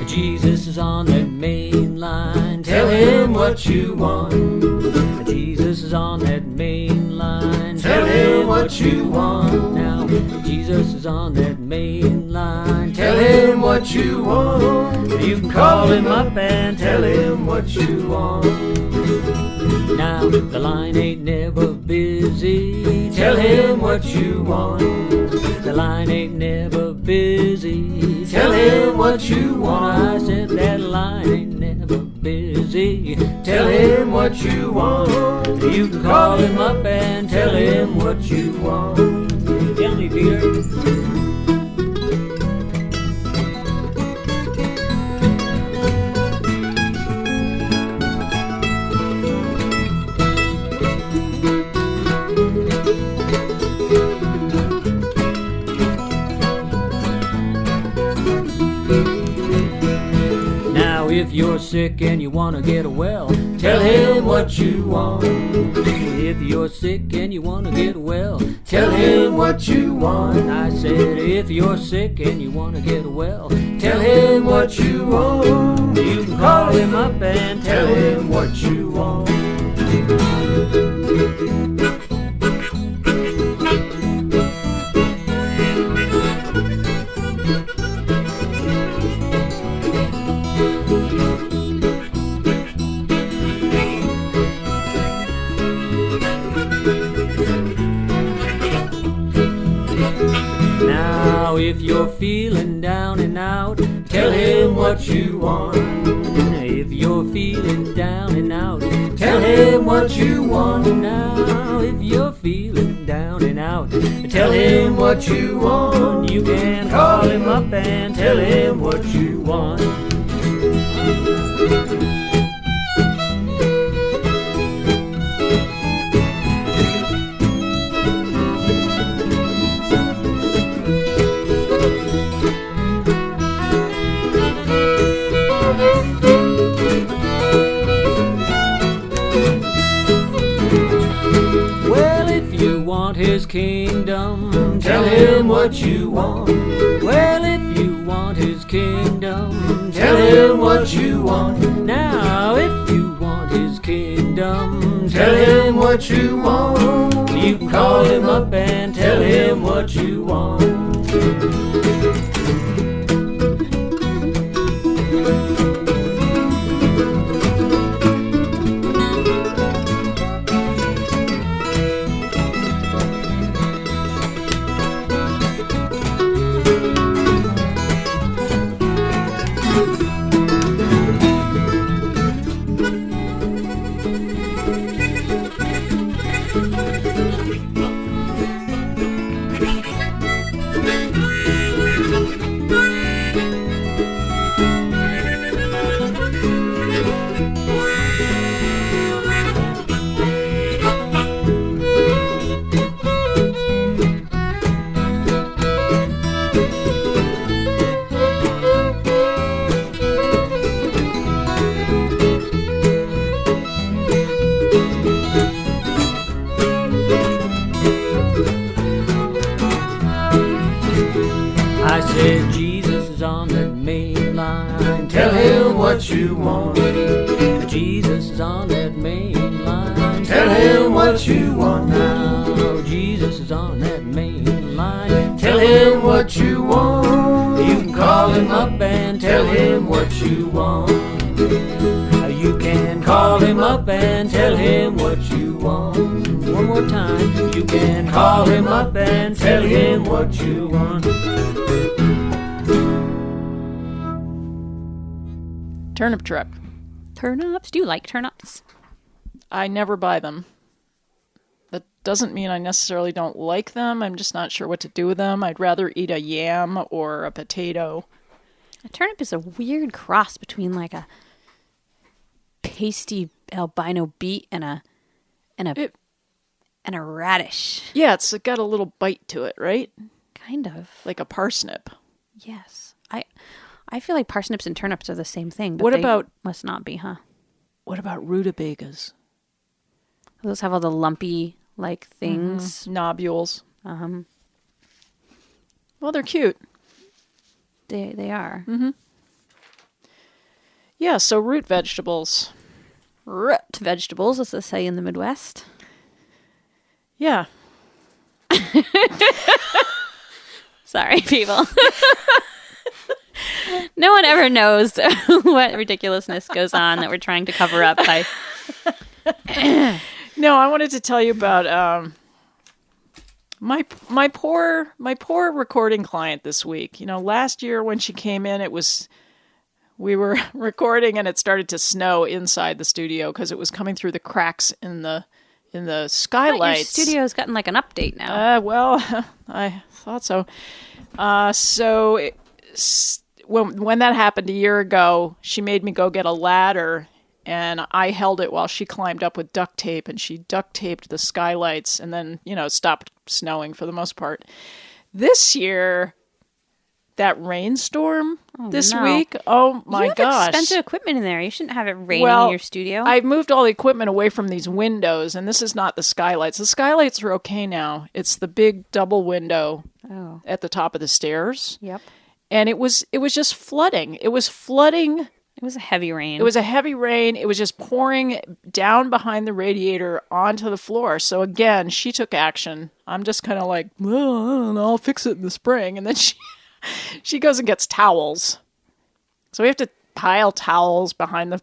Jesus is on that main line. Tell him what you want. Jesus is on that main line. Tell him what you want. Now, Jesus is on that main line. Tell him what you want. You can call him up and tell him what you want. Now, the line ain't never busy. Tell him what you want. The line ain't never busy. Tell him what you want. I said that line ain't never busy. Tell him what you want. You can call him up and tell him what you want. Tell me, Peter. If you're sick and you want to get well, tell him what you want. If you're sick and you want to get well, tell him what you want. I said, if you're sick and you want to get well, tell him what you want. You can call him up and tell him what you want. Now if you're feeling down and out, tell him what you want. If you're feeling down and out, tell him what you want. Now if you're feeling down and out, tell him what you want. You can call him up and tell him what you want. His kingdom, tell him what you want. Well, if you want his kingdom, tell him what you want. Now, if you want his kingdom, tell him what you want. You can call him up and tell him what you want. Jesus is on that main line. Tell him what you want now. Jesus is on that main line. Tell him what you want. You can call him up and tell him what you want. You can call him up and tell him what you want. One more time. You can call him up and tell him what you want. Turnip truck. Turnips? Do you like turnips? I never buy them. That doesn't mean I necessarily don't like them. I'm just not sure what to do with them. I'd rather eat a yam or a potato. A turnip is a weird cross between like a pasty albino beet and a radish. Yeah, it's got a little bite to it, right? Kind of. Like a parsnip. Yes. I feel like parsnips and turnips are the same thing. But What they about- must not be, huh? What about rutabagas? Those have all the lumpy like things. Nobules. Um, Well, they're cute. they are. Yeah, so root vegetables. Root vegetables, as they say in the Midwest. Yeah. Sorry, people. No one ever knows what ridiculousness goes on that we're trying to cover up by. No, I wanted to tell you about my poor recording client this week. You know, last year when she came in, we were recording and it started to snow inside the studio because it was coming through the cracks in the skylights. Your studio's gotten like an update now. Well, I thought so. When that happened a year ago, she made me go get a ladder, and I held it while she climbed up with duct tape, and she duct taped the skylights, and then, it stopped snowing for the most part. This year, that rainstorm this week, oh my gosh. You have expensive equipment in there. You shouldn't have it raining in your studio. I moved all the equipment away from these windows, and this is not the skylights. The skylights are okay now. It's the big double window at the top of the stairs. Yep. And it was just flooding. It was flooding. It was a heavy rain. It was a heavy rain. It was just pouring down behind the radiator onto the floor. So again, she took action. I'm just kind of like, well, I don't know, I'll fix it in the spring. And then she goes and gets towels. So we have to pile towels behind the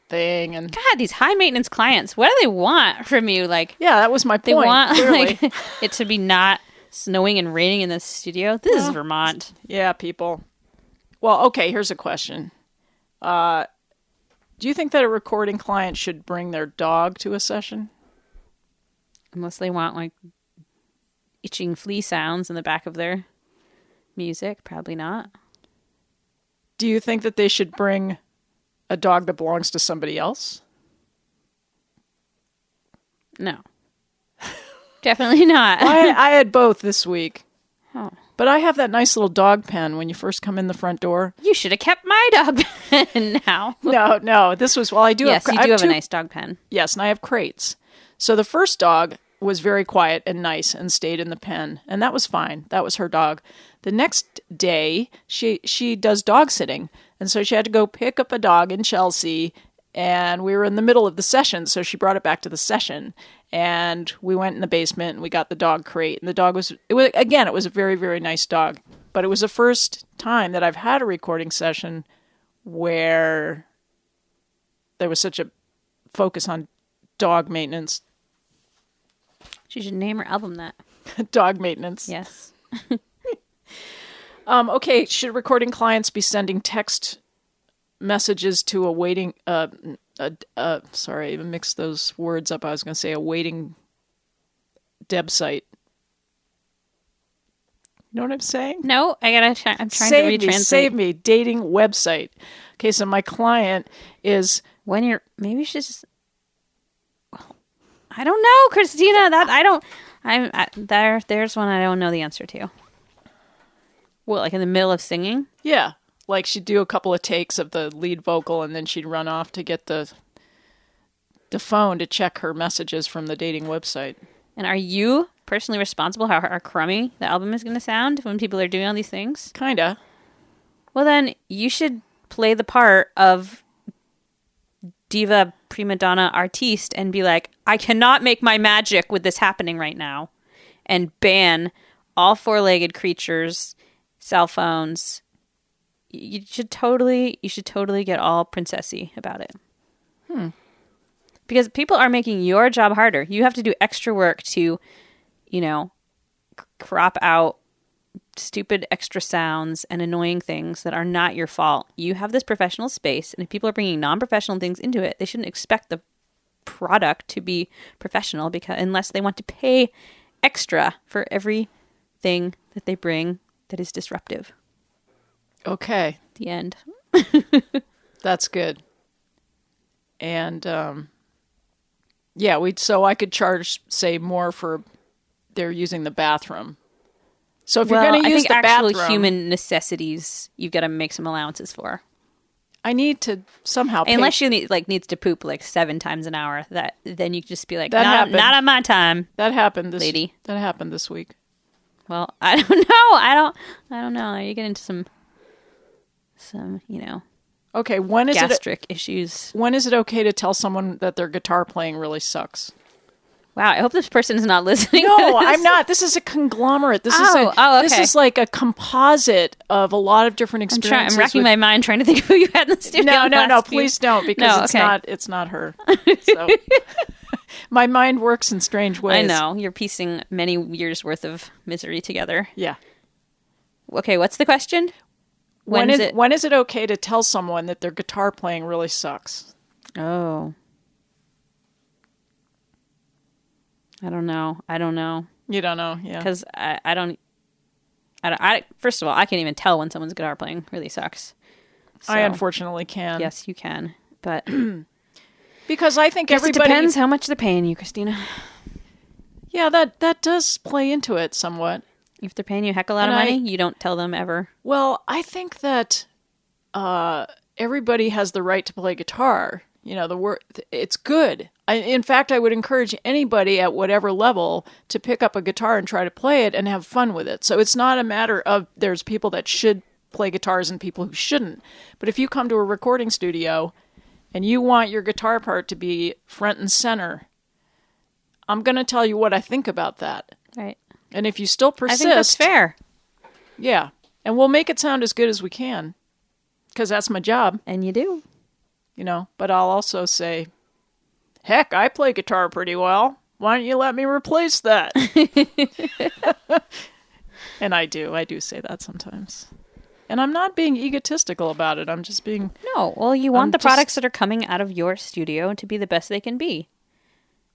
thing. And God, these high maintenance clients, what do they want from you? Like, yeah, that was my point. They want clearly. like it to be not snowing and raining in the studio. This is Vermont. Yeah, people. Well, okay, here's a question. Do you think that a recording client should bring their dog to a session? Unless they want like itching flea sounds in the back of their music. Probably not. Do you think that they should bring a dog that belongs to somebody else? No. Definitely not. I had both this week. Oh. But I have that nice little dog pen when you first come in the front door. You should have kept my dog pen now. No. This was, well, I do yes, have... you do have a nice dog pen. Yes, and I have crates. So the first dog was very quiet and nice and stayed in the pen. And that was fine. That was her dog. The next day, she does dog sitting. And so she had to go pick up a dog in Chelsea. And we were in the middle of the session, so she brought it back to the session. And we went in the basement and we got the dog crate. And the dog was a very, very nice dog. But it was the first time that I've had a recording session where there was such a focus on dog maintenance. She should name her album that. Dog maintenance. Yes. Okay, should recording clients be sending text messages to a waiting... sorry, I mixed those words up. I was going to say a waiting Deb site. You know what I'm saying? No, I'm trying to retranslate. Save me. Dating website. Okay, so my client is... Maybe she's just... I don't know, Kristina. There's one I don't know the answer to. What, like in the middle of singing? Yeah. Like she'd do a couple of takes of the lead vocal and then she'd run off to get the phone to check her messages from the dating website. And are you personally responsible how crummy the album is going to sound when people are doing all these things? Kinda. Well, then you should play the part of diva prima donna artiste and be like, I cannot make my magic with this happening right now, and ban all four-legged creatures, cell phones. You should totally get all princessy about it. Because people are making your job harder. You have to do extra work to, crop out stupid extra sounds and annoying things that are not your fault. You have this professional space, and if people are bringing non-professional things into it, they shouldn't expect the product to be professional unless they want to pay extra for everything that they bring that is disruptive. Okay. The end. That's good. And so I could charge, say, more for they're using the bathroom. So if you're going to use the actual bathroom, human necessities, you've got to make some allowances for. I need to somehow pay. Unless she needs to poop 7 times an hour, then you can just be like, That not on my time. That happened this lady. That happened this week. Well, I don't know. I don't know. You get into some Okay, when is gastric issues. When is it okay to tell someone that their guitar playing really sucks? Wow, I hope this person is not listening. No, I'm not. This is a conglomerate. This okay. is like a composite of a lot of different experiences. I'm racking my mind trying to think of who you had in the studio. No, please don't, because it's not her. So my mind works in strange ways. I know. You're piecing many years worth of misery together. Yeah. Okay, what's the question? When is it okay to tell someone that their guitar playing really sucks? Oh. I don't know. You don't know, yeah. Because I don't. First of all, I can't even tell when someone's guitar playing really sucks. So, I unfortunately can. Yes, you can. But because I think it everybody depends how much they're paying you, Kristina. Yeah, that does play into it somewhat. If they're paying you a heck of a lot of money, you don't tell them ever. Well, I think that everybody has the right to play guitar. It's good. In fact, I would encourage anybody at whatever level to pick up a guitar and try to play it and have fun with it. So it's not a matter of there's people that should play guitars and people who shouldn't. But if you come to a recording studio and you want your guitar part to be front and center, I'm going to tell you what I think about that. Right. And if you still persist... I think that's fair. Yeah. And we'll make it sound as good as we can. Because that's my job. And you do. But I'll also say, heck, I play guitar pretty well. Why don't you let me replace that? And I do say that sometimes. And I'm not being egotistical about it. I'm just being... No, well, you want the products that are coming out of your studio to be the best they can be.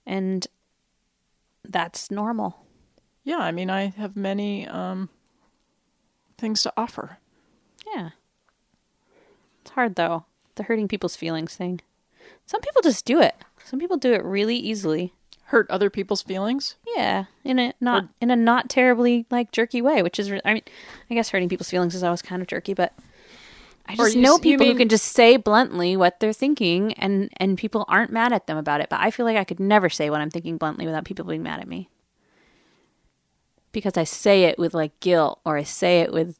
And that's normal. Yeah, I mean, I have many things to offer. Yeah. It's hard, though. The hurting people's feelings thing. Some people just do it. Some people do it really easily. Hurt other people's feelings? Yeah, in a not terribly jerky way, which is I guess hurting people's feelings is always kind of jerky, but I just know people who can just say bluntly what they're thinking and people aren't mad at them about it, but I feel like I could never say what I'm thinking bluntly without people being mad at me. Because I say it with guilt, or I say it with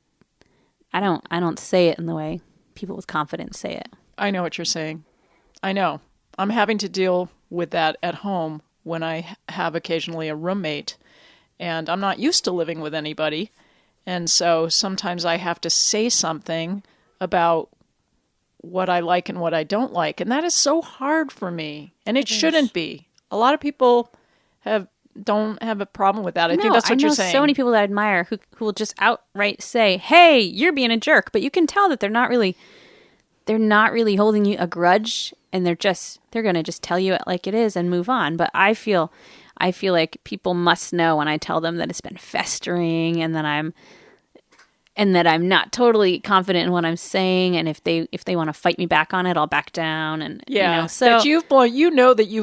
I don't say it in the way people with confidence say it. I know what you're saying. I know. I'm having to deal with that at home when I have occasionally a roommate, and I'm not used to living with anybody. And so sometimes I have to say something about what I like and what I don't like. And that is so hard for me. And it shouldn't be. A lot of people don't have a problem with that. I think that's what you're saying. I know so many people that I admire who will just outright say, hey, you're being a jerk. But you can tell that they're not really holding you a grudge, and they're going to just tell you it like it is and move on. But I feel like people must know when I tell them that it's been festering and that I'm not totally confident in what I'm saying, and if they want to fight me back on it, I'll back down. And so that you've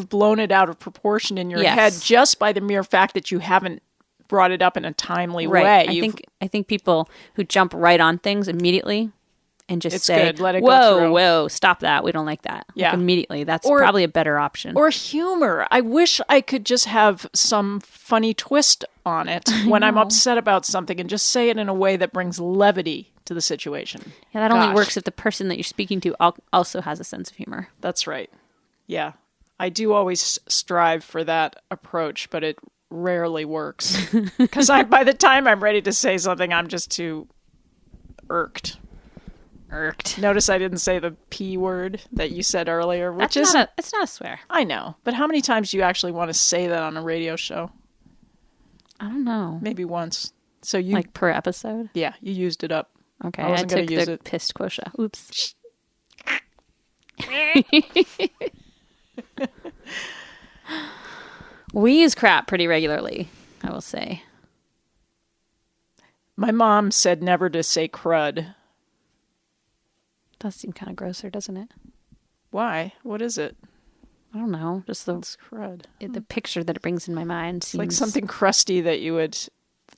blown it out of proportion in your head just by the mere fact that you haven't brought it up in a timely way. I think people who jump right on things immediately and just say, good. Let it go through. Whoa, stop that. We don't like that. Yeah. Immediately. That's probably a better option. Or humor. I wish I could just have some funny twist on it when I'm upset about something and just say it in a way that brings levity to the situation. Yeah, that only works if the person that you're speaking to also has a sense of humor. That's right. Yeah. I do always strive for that approach, but it rarely works. Because by the time I'm ready to say something, I'm just too irked. Notice I didn't say the P word that you said earlier, which is... It's not a swear. I know. But how many times do you actually want to say that on a radio show? I don't know. Maybe once. So you... Like per episode? Yeah, you used it up. Okay, I wasn't took gonna use the it. pissed quota. Oops. We use crap pretty regularly, I will say. My mom said never to say crud. Does seem kind of grosser, doesn't it? Why? What is it? I don't know. Just the It's crud. the picture that it brings in my mind seems Like something crusty that you would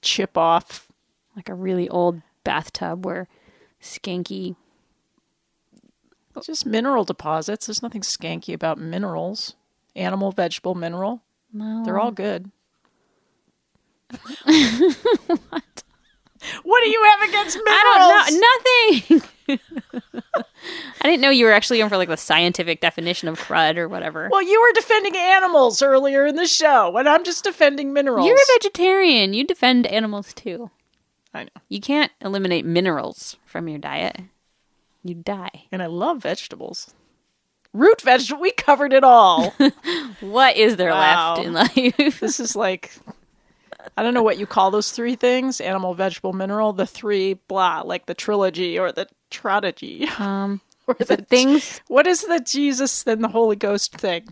chip off. like a really old bathtub where skanky. It's just mineral deposits. There's nothing skanky about minerals. Animal, vegetable, mineral. No. They're all good. What do you have against minerals? I don't know. Nothing. I didn't know you were actually going for like the scientific definition of crud or whatever. Well, you were defending animals earlier in the show, and I'm just defending minerals. You're a vegetarian. You defend animals too. I know. You can't eliminate minerals from your diet. You die. And I love vegetables. Root vegetable. We covered it all. What is there Wow. left in life? This is like, I don't know what you call those three things. Animal, vegetable, mineral. The three, blah, like the trilogy or the trilogy. Or Is it things? What is the Jesus and the Holy Ghost thing?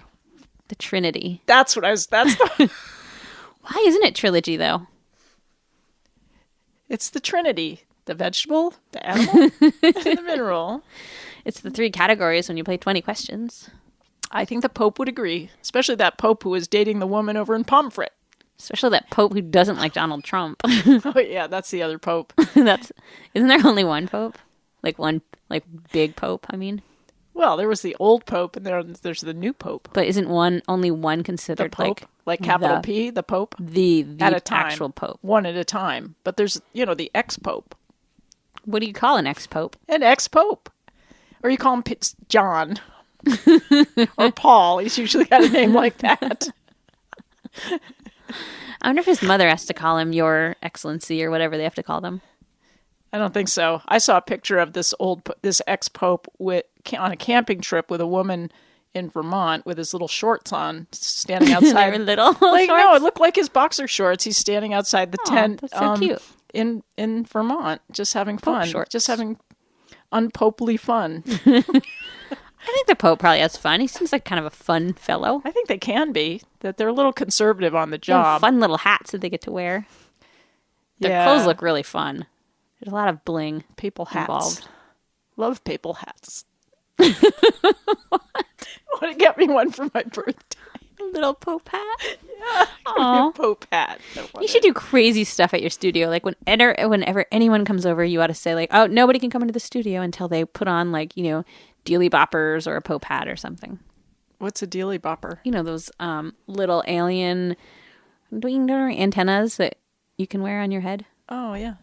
The Trinity. That's what I was, that's the, Why isn't it trilogy though? it's the Trinity. The vegetable, the animal, and the mineral. It's the three categories when you play 20 questions. I think the Pope would agree, especially that Pope who was dating the woman over in Pomfret. Especially that Pope who doesn't like Donald Trump. Oh yeah, that's the other Pope. Isn't there only one Pope? Like one big Pope, I mean. Well, there was the old Pope, and there's the new Pope. But isn't only one The considered Pope, like capital the, P, the Pope, the at a time, actual Pope? one at a time. But there's the ex-Pope, What do you call an ex-Pope? an ex-Pope, or you call him John or Paul. He's usually got a name like that. I wonder if his mother has to call him Your Excellency or whatever they have to call them. I don't think so. I saw a picture of this ex-Pope on a camping trip with a woman in Vermont with his little shorts on, standing outside. They were little Like, shorts? no, it looked like his boxer shorts. He's standing outside the tent. That's so cute. In Vermont, just having Pope fun, shorts. just having unpopely fun. I think the Pope probably has fun. He seems like kind of a fun fellow. I think they can be. That they're a little conservative on the They have job. fun little hats that they get to wear. Their Yeah. clothes look really fun. There's a lot of bling Papal hats. involved. Love papal hats. Want to get me one for my birthday? A little Pope hat. Yeah, Aw. Pope hat. You should do crazy stuff at your studio. Like whenever anyone comes over, you ought to say like, "Oh, nobody can come into the studio until they put on like dealy boppers or a Pope hat or something." What's a dealy bopper? You know those little alien antennas that you can wear on your head. Oh yeah.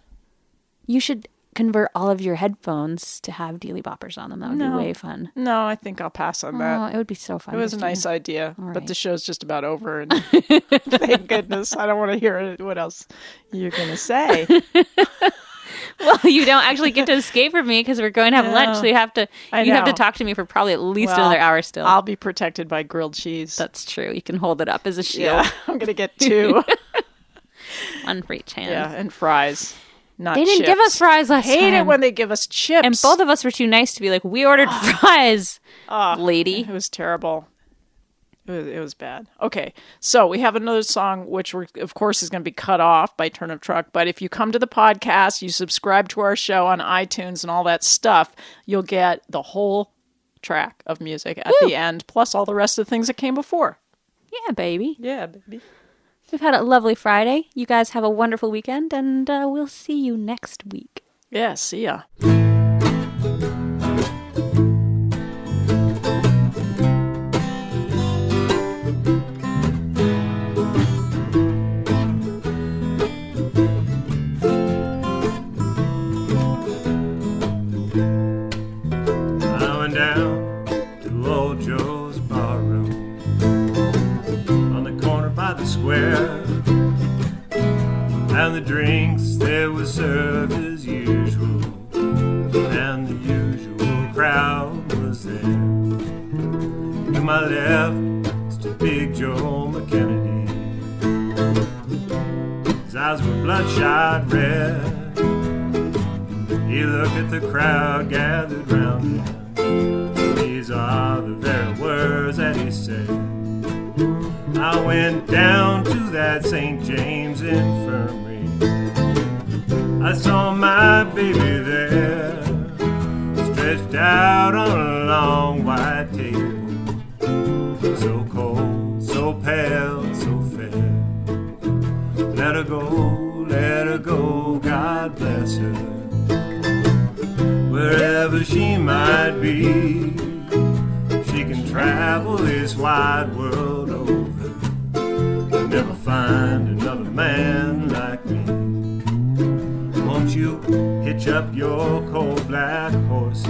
You should convert all of your headphones to have dealy boppers on them. That would be way fun. No, I think I'll pass on that. Oh, it would be so fun. It was a to do. nice idea, but right. the show's just about over, and thank goodness. I don't want to hear it. What else you're going to say? Well, you don't actually get to escape from me because we're going to have lunch. So you have to know. talk to me for probably at least Well, another hour still. I'll be protected by grilled cheese. That's true. You can hold it up as a shield. Yeah, I'm going to get 2. One for each hand. Yeah, and fries. Not They didn't chips. give us fries last Hate time. it when they give us chips. And both of us were too nice to be like, we ordered fries, lady. It was terrible. It was bad. Okay, so we have another song, which of course is going to be cut off by Turnip Truck. But if you come to the podcast, you subscribe to our show on iTunes and all that stuff, you'll get the whole track of music at the end, plus all the rest of the things that came before. Yeah, baby. Yeah, baby. We've had a lovely Friday. You guys have a wonderful weekend, and we'll see you next week. Yeah, see ya. I went down to old Joe's bar. square, and the drinks they were served as usual, and the usual crowd was there. To my left stood Big Joe McKennedy. His eyes were bloodshot red. He looked at the crowd gathered round him. These are the very words that he said. I went down to that St. James infirmary. I saw my baby there, stretched out on a long white table. So cold, so pale, so fair. Let her go, God bless her. Wherever she might be, she can travel this wide world over, and never find another man like me. Won't you hitch up your coal black horses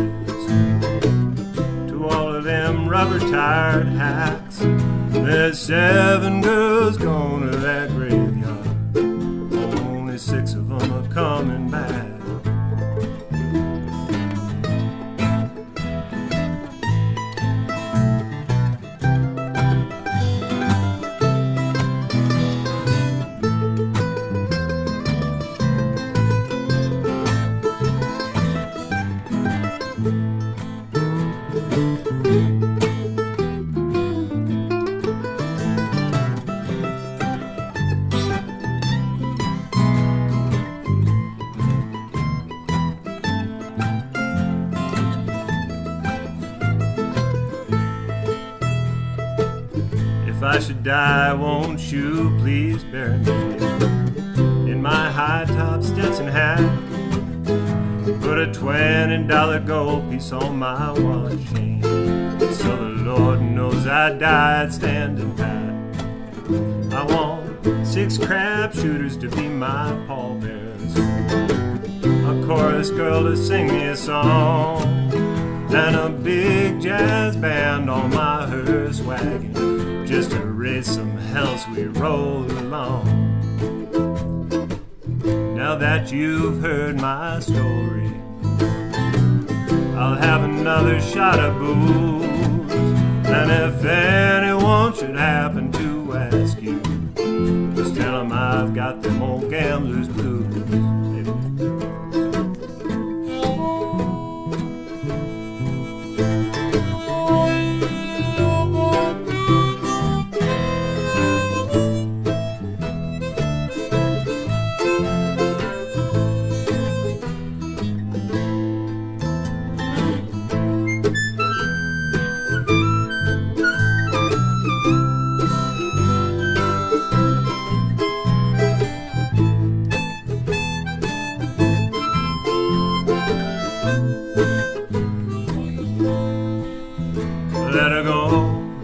to all of them rubber-tired hacks? There's 7 girls going to that graveyard, only 6 of them are coming back. If I should die, won't you please bury me in my high-top Stetson hat? Put a $20 gold piece on my watch chain, so the Lord knows I died standing pat. I want 6 crab shooters to be my pallbearers, a chorus girl to sing me a song, and a big jazz band on my hearse wagon, just to raise some hell as we roll along. Now that you've heard my story, I'll have another shot of booze, and if anyone should happen to ask you, just tell them I've got them old gambler's blues.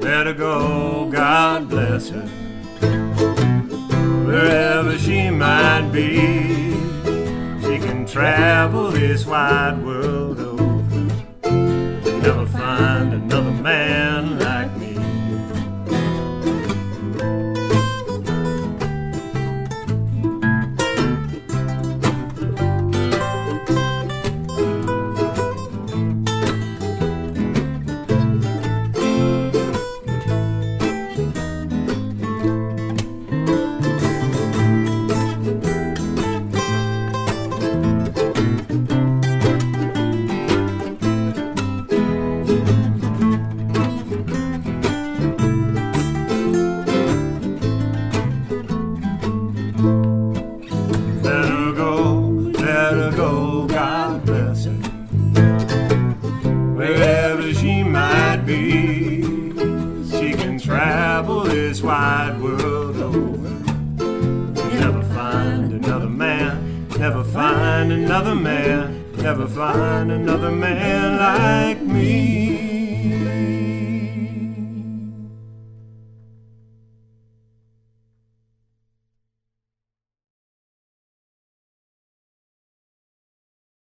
Let her go, God bless her. Wherever she might be, she can travel this wide world over, never find another man like me. Let her go, God bless her. Wherever she might be, she can travel this wide world over. Never find another man, never find another man, never find another man like me.